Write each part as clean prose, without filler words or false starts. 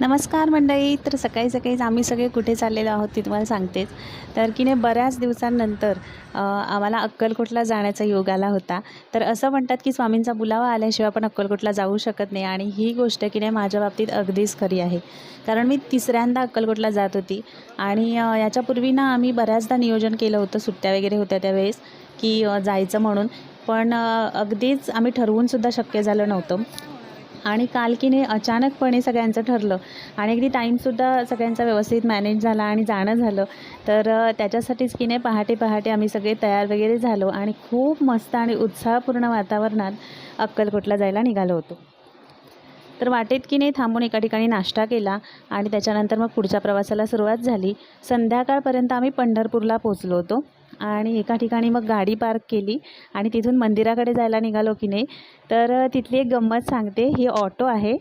नमस्कार मंडळी. तर सकाळी सकाळीच आम्ही सगळे कुठे चाललेलो आहोत ते तुम्हाला सांगतेच. तर की नाही बऱ्याच दिवसांनंतर आम्हाला अक्कलकोटला जाण्याचा योग आला होता. तर असं म्हणतात की स्वामींचा बुलावा आल्याशिवाय आपण अक्कलकोटला जाऊ शकत नाही आणि ही गोष्ट की नाही माझ्या बाबतीत अगदीच खरी आहे. कारण मी तिसऱ्यांदा अक्कलकोटला जात होती आणि याच्यापूर्वी ना आम्ही बऱ्याचदा नियोजन केलं होतं, सुट्ट्या वगैरे होत्या त्यावेळेस की जायचं म्हणून. पण अगदीच आम्ही ठरवूनसुद्धा शक्य झालं नव्हतं. आणि काल की नाही अचानकपणे सगळ्यांचं ठरलं आणि अगदी टाईमसुद्धा सगळ्यांचा व्यवस्थित मॅनेज झाला आणि जाणं झालं. तर त्याच्यासाठीच की नाही पहाटे पहाटे आम्ही सगळे तयार वगैरे झालो आणि खूप मस्त आणि उत्साहपूर्ण वातावरणात अक्कलकोटला जायला निघालो होतो. तर वाटेत की नाही थांबून एका ठिकाणी नाश्ता केला आणि त्याच्यानंतर मग पुढच्या प्रवासाला सुरुवात झाली. संध्याकाळपर्यंत आम्ही पंढरपूरला पोचलो होतो आणि एका ठिकाणी मग गाडी पार्क केली आणि तिथून मंदिराकडे जायला निघालो की नाही. तर तिथली एक गंमत सांगते. ही ऑटो आहे.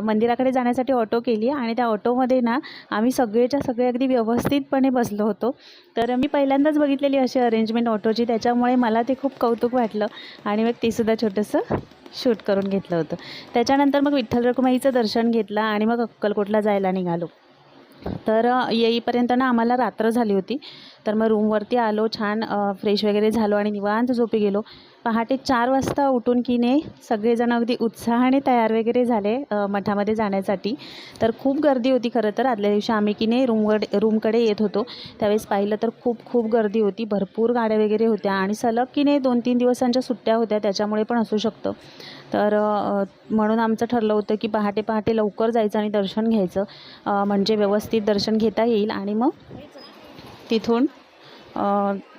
मंदिराकडे जाण्यासाठी ऑटो केली आणि त्या ऑटोमध्ये ना आम्ही सगळेच्या सगळे अगदी व्यवस्थितपणे बसलो होतो. तर मी पहिल्यांदाच बघितलेली अशी अरेंजमेंट ऑटोची, त्याच्यामुळे मला ते खूप कौतुक वाटलं आणि मग ते सुद्धा छोटंसं शूट करून घेतलं होतं. त्याच्यानंतर मग विठ्ठल रखुमाईचं दर्शन घेतलं आणि मग अक्कलकोटला जायला निघालो. तर येईपर्यंत ना आम्हाला रात्र झाली होती. तर मग रूमवरती आलो, छान फ्रेश वगैरे झालो आणि निवांत झोपी गेलो. पहाटे 4 वाजता उठून की नाही सगळेजण अगदी उत्साहाने तयार वगैरे झाले मठामध्ये जाण्यासाठी. तर खूप गर्दी होती खरं तर. आदल्या दिवशी आम्ही की नाही रूमकडे येत होतो त्यावेळेस पाहिलं तर खूप खूप गर्दी होती. भरपूर गाड्या वगैरे होत्या आणि सलग की नाही 2-3 दिवसांच्या सुट्ट्या होत्या, त्याच्यामुळे पण असू शकतं. तर म्हणून आमचं ठरलं होतं की पहाटे पहाटे लवकर जायचं आणि दर्शन घ्यायचं, म्हणजे व्यवस्थित दर्शन घेता येईल आणि मग तिथून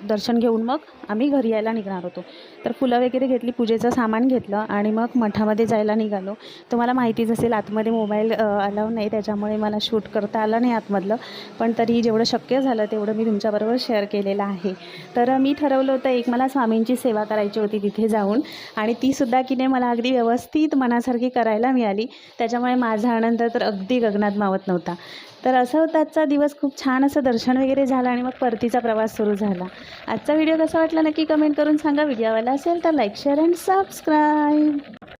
दर्शन घेऊन मग आम्ही घरी यायला निघणार होतो. तर फुलं वगैरे घेतली, पूजेचं सामान घेतलं आणि मग मठामध्ये जायला निघालो. तुम्हाला माहितीच असेल आतमध्ये मोबाईल अलाउ नाही, त्याच्यामुळे मला शूट करता आलं नाही आतमधलं. पण तरी जेवढं शक्य झालं तेवढं मी तुमच्याबरोबर शेअर केलेलं आहे. तर मी ठरवलं होतं एक मला स्वामींची सेवा करायची होती तिथे जाऊन आणि तीसुद्धा की नाही मला अगदी व्यवस्थित मनासारखी करायला मिळाली. त्याच्यामुळे माझा आनंद तर अगदी गगनात मावत नव्हता. तर असं होतं आजचा दिवस. खूप छान असं दर्शन वगैरे झालं आणि मग परतीचा प्रवास सुरू झाला. आजचा व्हिडिओ कसा वाटला नक्की कमेंट करून सांगा. व्हिडिओ आवडला असेल तर लाईक, शेअर अँड सबस्क्राईब.